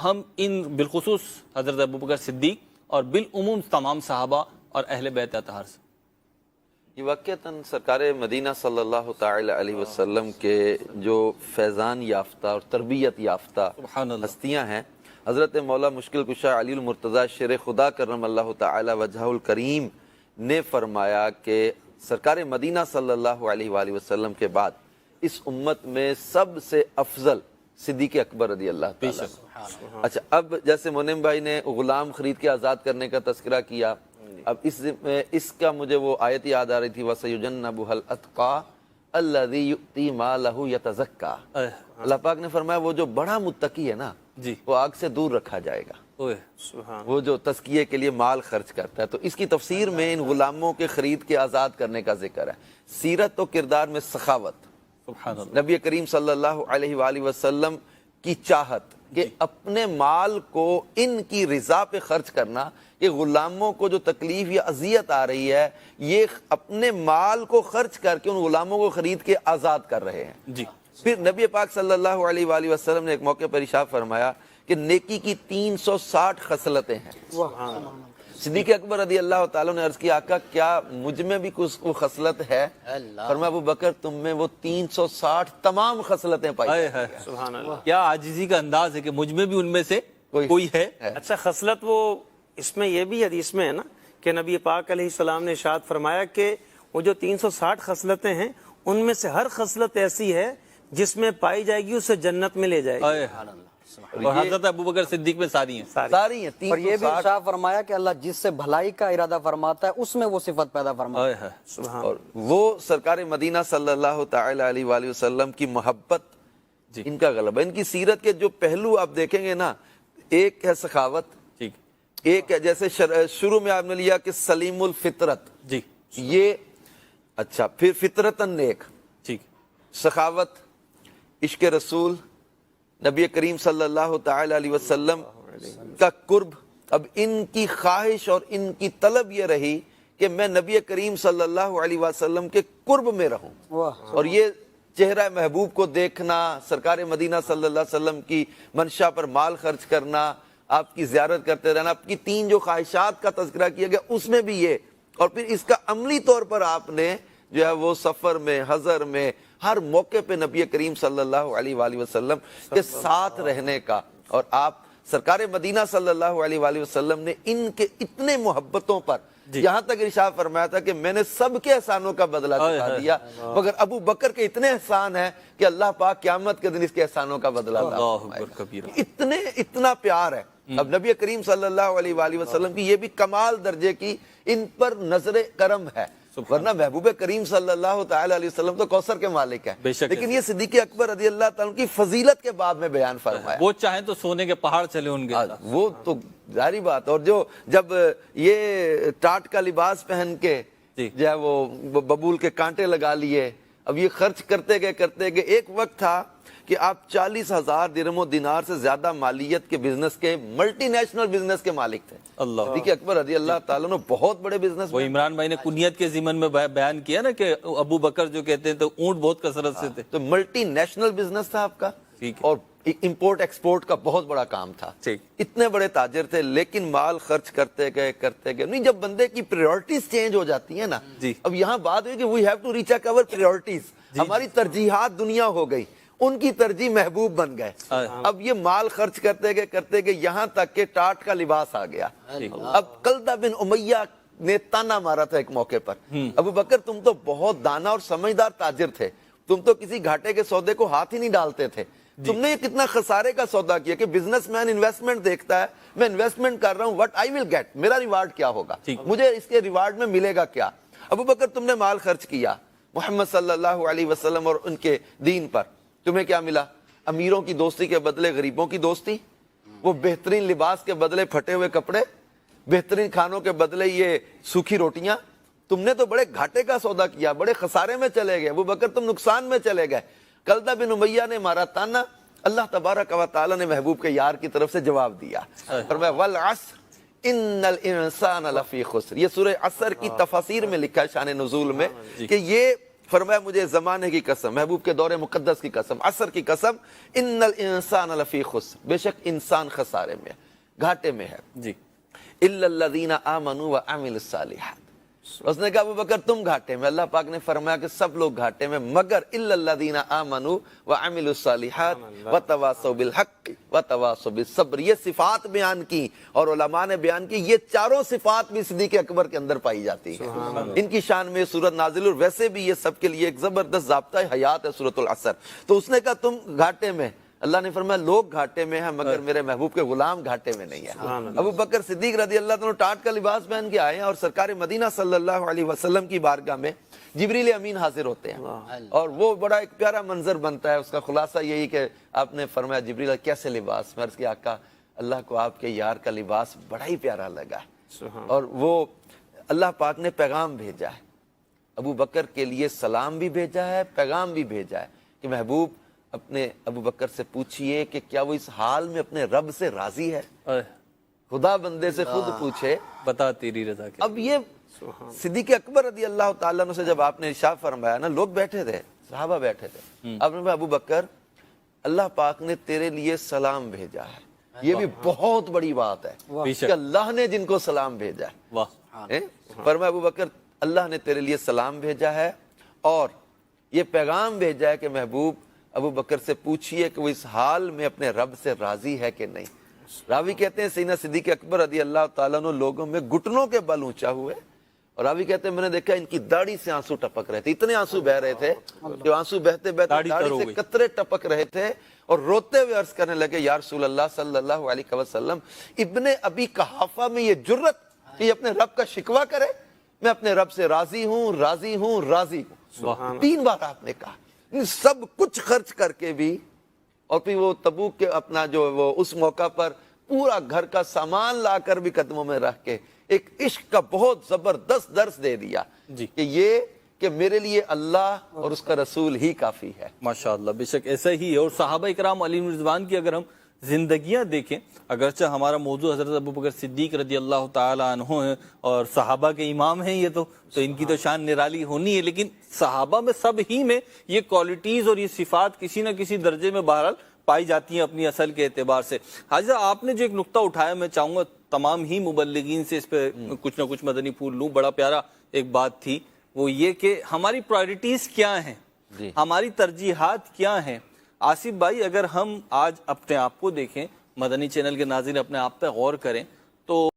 ہم ان بالخصوص حضرت ابوبکر صدیق اور بالعموم تمام صحابہ اور اہل بیت اطہار سے؟ یہ واقعتاً سرکار مدینہ صلی اللہ تعالی علیہ وسلم کے جو فیضان یافتہ اور تربیت یافتہ سبحان اللہ. ہستیاں ہیں، حضرت مولا مشکل کشا علی المرتضیٰ شیر خدا کرم اللہ تعالی وجہہ الکریم نے فرمایا کہ سرکار مدینہ صلی اللہ علیہ وآلہ وسلم کے بعد اس امت میں سب سے افضل صدیق اکبر رضی اللہ تعالیٰ. اچھا، اب جیسے مونم بھائی نے غلام خرید کے آزاد کرنے کا تذکرہ کیا، اب اس کا مجھے وہ آیت یاد آ رہی تھی وَسَيُجَنَّبُهَا الْأَتْقَى الَّذِي يُؤْتِي مَالَهُ يَتَزَكَّى. اللہ پاک نے فرمایا وہ جو بڑا متقی ہے نا جی وہ آگ سے دور رکھا جائے گا، وہ جو تزکیے کے لیے مال خرچ کرتا ہے. تو اس کی تفسیر میں ان غلاموں کے خرید کے آزاد کرنے کا ذکر ہے. سیرت و کردار میں سخاوت، سبحان اللہ. نبی کریم صلی اللہ علیہ وآلہ وسلم کی چاہت کہ اپنے مال کو ان کی رضا پہ خرچ کرنا، کہ غلاموں کو جو تکلیف یا اذیت آ رہی ہے یہ اپنے مال کو خرچ کر کے ان غلاموں کو خرید کے آزاد کر رہے ہیں. جی پھر نبی پاک صلی اللہ علیہ وآلہ وسلم نے ایک موقع پر ارشاد فرمایا کہ نیکی کی 360 خصلتیں ہیں. صدیق اکبر رضی اللہ تعالیٰ نے عرض کیا آقا کیا مجھ میں بھی کچھ وہ خصلت ہے؟ فرمایا ابو بکر تم میں وہ 360 تمام خصلتیں پائی. سبحان اللہ. کیا عاجزی کا انداز ہے کہ مجھ میں بھی ان میں سے کوئی ہے. اچھا، خصلت وہ اس میں یہ بھی حدیث میں ہے نا کہ نبی پاک علیہ السلام نے ارشاد فرمایا کہ وہ جو 360 خصلتیں ہیں ان میں سے ہر خصلت ایسی ہے جس میں پائی جائے گی اسے جنت میں لے جائے گی. اور حضرت ابوبکر صدیق میں ساری ہیں. ساری ہیں اور یہ بھی ارشاد فرمایا کہ اللہ جس سے بھلائی کا ارادہ فرماتا ہے اس میں وہ صفت پیدا فرماتا ہے. اور وہ سرکار مدینہ صلی اللہ تعالی علیہ وآلہ وسلم کی محبت ان کا غلبہ. ان کی سیرت کے جو پہلو آپ دیکھیں گے نا، ایک ہے سخاوت، ٹھیک. ایک ہے جیسے شروع میں آپ نے لیا کہ سلیم الفطرت، جی یہ اچھا، پھر فطرتاً نیک، ٹھیک. سخاوت، عشق رسول، نبی کریم صلی اللہ تعالی علیہ وسلم کا قرب. اب ان کی خواہش اور ان کی طلب یہ رہی کہ میں نبی کریم صلی اللہ علیہ وسلم کے قرب میں رہوں. اور یہ چہرہ محبوب کو دیکھنا، سرکار مدینہ صلی اللہ علیہ وسلم کی منشا پر مال خرچ کرنا، آپ کی زیارت کرتے رہنا، آپ کی 3 جو خواہشات کا تذکرہ کیا گیا اس میں بھی یہ. اور پھر اس کا عملی طور پر آپ نے جو ہے وہ سفر میں، حضر میں، ہر موقع پہ نبی کریم صلی اللہ علیہ وآلہ وسلم کے ساتھ رہنے کا. اور آپ سرکار مدینہ صلی اللہ علیہ وآلہ وسلم نے ان کے اتنے محبتوں پر یہاں تک ارشاد فرمایا تھا کہ میں نے سب کے احسانوں کا بدلہ چکا دیا، مگر ابو بکر کے اتنے احسان ہیں کہ اللہ پاک قیامت کے دن اس کے احسانوں کا بدلہ اتنا پیار ہے. اب نبی کریم صلی اللہ علیہ وآلہ وسلم کی یہ بھی کمال درجے کی ان پر نظر کرم ہے، ورنہ محبوب کریم صلی اللہ تعالی علیہ وسلم تو کوثر کے مالک ہیں، لیکن یہ صدیق اکبر رضی اللہ تعالیٰ کی فضیلت کے بعد میں بیان فرمایا. وہ چاہیں تو سونے کے پہاڑ چلے ان کے، وہ تو ظاہری بات. اور جب یہ ٹاٹ کا لباس پہن کے جو ہے وہ ببول کے کانٹے لگا لیے، اب یہ خرچ کرتے گئے ایک وقت تھا کہ آپ 40,000 درہم و دینار سے زیادہ مالیت کے بزنس کے، ملٹی نیشنل بزنس کے مالک تھے. صدیق اکبر رضی اللہ تعالیٰ نے بہت بڑے بزنس. وہ عمران بھائی نے کنیت کے ضمن میں بیان کیا نا کہ ابو بکر جو کہتے ہیں تو اونٹ بہت کثرت سے تھے. تو ملٹی نیشنل بزنس تھا آپ کا، اور امپورٹ ایکسپورٹ کا بہت بڑا کام تھا. اتنے بڑے تاجر تھے، لیکن مال خرچ کرتے گئے. نہیں، جب بندے کی پریورٹیز چینج ہو جاتی ہیں نا، اب یہاں بات ہوئی کہ we have to reach our priorities. ہماری ترجیحات دنیا ہو گئی، ان کی ترجیح محبوب بن گئے. اب یہ مال خرچ کرتے گئے یہاں تک کہ ٹاٹ کا لباس آ گیا. اب قلدہ بن امیہ نے تانا مارا تھا ایک موقع پر، ابو بکر تم تو بہت دانا اور سمجھدار تاجر تھے، تم تو کسی گھاٹے کے سودے کو ہاتھ ہی نہیں ڈالتے تھے، تم نے یہ کتنا خسارے کا سودا کیا کہ بزنس مین انویسٹمنٹ دیکھتا ہے، میں انویسٹمنٹ کر رہا ہوں، وٹ آئی ول گیٹ، میرا ریوارڈ کیا ہوگا، مجھے اس کے ریوارڈ میں ملے گا کیا. ابو بکر تم نے مال خرچ کیا محمد صلی اللہ علیہ وسلم اور ان کے دین پر، تمہیں کیا ملا؟ امیروں کی دوستی کے بدلے غریبوں کی دوستی، وہ بہترین لباس کے بدلے پھٹے ہوئے کپڑے، بہترین کھانوں کے بدلے یہ سوکھی روٹیاں. تم نے تو بڑے گھاٹے کا سودا کیا، بڑے خسارے میں چلے گئے. ابو بکر تم نقصان میں چلے گئے. قلدہ بن امیہ نے مارا تانا، اللہ تبارک و تعالی نے محبوب کے یار کی طرف سے جواب دیا، فرمایا والعصر ان الانسان لفی خسر. یہ سورہ عصر کی تفاسیر میں لکھا ہے شان نزول میں کہ یہ فرمایا مجھے زمانے کی قسم، محبوب کے دور مقدس کی قسم، عصر کی قسم، ان الانسان لفی خسر، بے شک انسان خسارے میں ہے، گھاٹے میں ہے، جی الا الذین آمنوا وعملوا الصالحات۔ اس نے کہا ابو بکر تم گھاٹے میں، اللہ پاک نے فرمایا کہ سب لوگ گھاٹے میں مگر الا الذین آمنوا وعملوا الصالحات وتواصوا بالحق وتواصوا بالصبر۔ یہ صفات بیان کی اور علماء نے بیان کی، یہ چاروں صفات بھی صدیق اکبر کے اندر پائی جاتی ہیں، ان کی شان میں سورت نازل، اور ویسے بھی یہ سب کے لیے ایک زبردست ضابطہ حیات ہے سورت العصر۔ تو اس نے کہا تم گھاٹے میں، اللہ نے فرمایا لوگ گھاٹے میں ہیں مگر میرے محبوب کے غلام گھاٹے میں نہیں ہے۔ ابو بکر صدیق رضی اللہ عنہ ٹاٹ کا لباس پہن کے آئے ہیں اور سرکار مدینہ صلی اللہ علیہ وسلم کی بارگاہ میں جبریل امین حاضر ہوتے ہیں، اور وہ بڑا ایک پیارا منظر بنتا ہے۔ اس کا خلاصہ یہی کہ آپ نے فرمایا جبریل کیسے لباس؟ میں عرض کیا آقا اللہ کو آپ کے یار کا لباس بڑا ہی پیارا لگا ہے، اور وہ اللہ پاک نے پیغام بھیجا ہے، ابو بکر کے لیے سلام بھی بھیجا ہے، پیغام بھی بھیجا ہے کہ محبوب اپنے ابو بکر سے پوچھئے کہ کیا وہ اس حال میں اپنے رب سے راضی ہے؟ خدا بندے سے خود پوچھے بتا تیری رضا کے۔ اب یہ صدیق اکبر رضی اللہ تعالیٰ عنہ سے جب آپ نے ارشاد فرمایا نا، لوگ بیٹھے تھے، صحابہ بیٹھے تھے، آپ نے فرمایا ابو بکر اللہ پاک نے تیرے لیے سلام بھیجا ہے۔ یہ بھی بہت بڑی بات ہے کہ اللہ نے جن کو سلام بھیجا ہے۔ واہ، فرمایا ابو بکر اللہ نے تیرے لیے سلام بھیجا ہے اور یہ پیغام بھیجا ہے کہ محبوب ابو بکر سے پوچھئے کہ وہ اس حال میں اپنے رب سے راضی ہے کہ نہیں۔ راوی کہتے ہیں سیدنا صدیق اکبر رضی اللہ تعالیٰ عنہ لوگوں میں گھٹنوں کے بل اونچا ہوئے، اور راوی کہتے ہیں میں نے دیکھا ان کی داڑھی سے آنسو ٹپک رہے تھے، اتنے آنسو بہ رہے تھے کہ آنسو بہتے بہتے داڑھی سے قطرے ٹپک رہے تھے، اور روتے ہوئے عرض کرنے لگے یا رسول اللہ صلی اللہ علیہ وسلم، ابن ابی قحافہ میں یہ جرت کہ یہ اپنے رب کا شکوہ کرے، میں اپنے رب سے راضی ہوں راضی ہوں راضی ہوں۔ 3 بار آپ نے کہا، سب کچھ خرچ کر کے بھی، اور پھر وہ تبوک کے اپنا جو وہ اس موقع پر پورا گھر کا سامان لا کر بھی قدموں میں رکھ کے ایک عشق کا بہت زبردست درس دے دیا کہ یہ کہ میرے لیے اللہ اور اس کا رسول ہی کافی ہے۔ ماشاءاللہ، بے شک ایسا ہی ہے۔ اور صحابہ کرام علیہ رضوان کی اگر ہم زندگیاں دیکھیں، اگرچہ ہمارا موضوع حضرت ابو بکر صدیق رضی اللہ تعالی عنہ ہے اور صحابہ کے امام ہیں، یہ تو ان کی تو شان نرالی ہونی ہے، لیکن صحابہ میں سب ہی میں یہ کوالٹیز اور یہ صفات کسی نہ کسی درجے میں بہرحال پائی جاتی ہیں اپنی اصل کے اعتبار سے۔ حاجہ آپ نے جو ایک نقطہ اٹھایا، میں چاہوں گا تمام ہی مبلغین سے اس پہ کچھ نہ کچھ مدنی پھول لوں۔ بڑا پیارا ایک بات تھی، وہ یہ کہ ہماری پرائرٹیز کیا ہیں، ہماری ترجیحات کیا ہیں۔ آصف بھائی اگر ہم آج اپنے آپ کو دیکھیں، مدنی چینل کے ناظرین اپنے آپ پہ غور کریں تو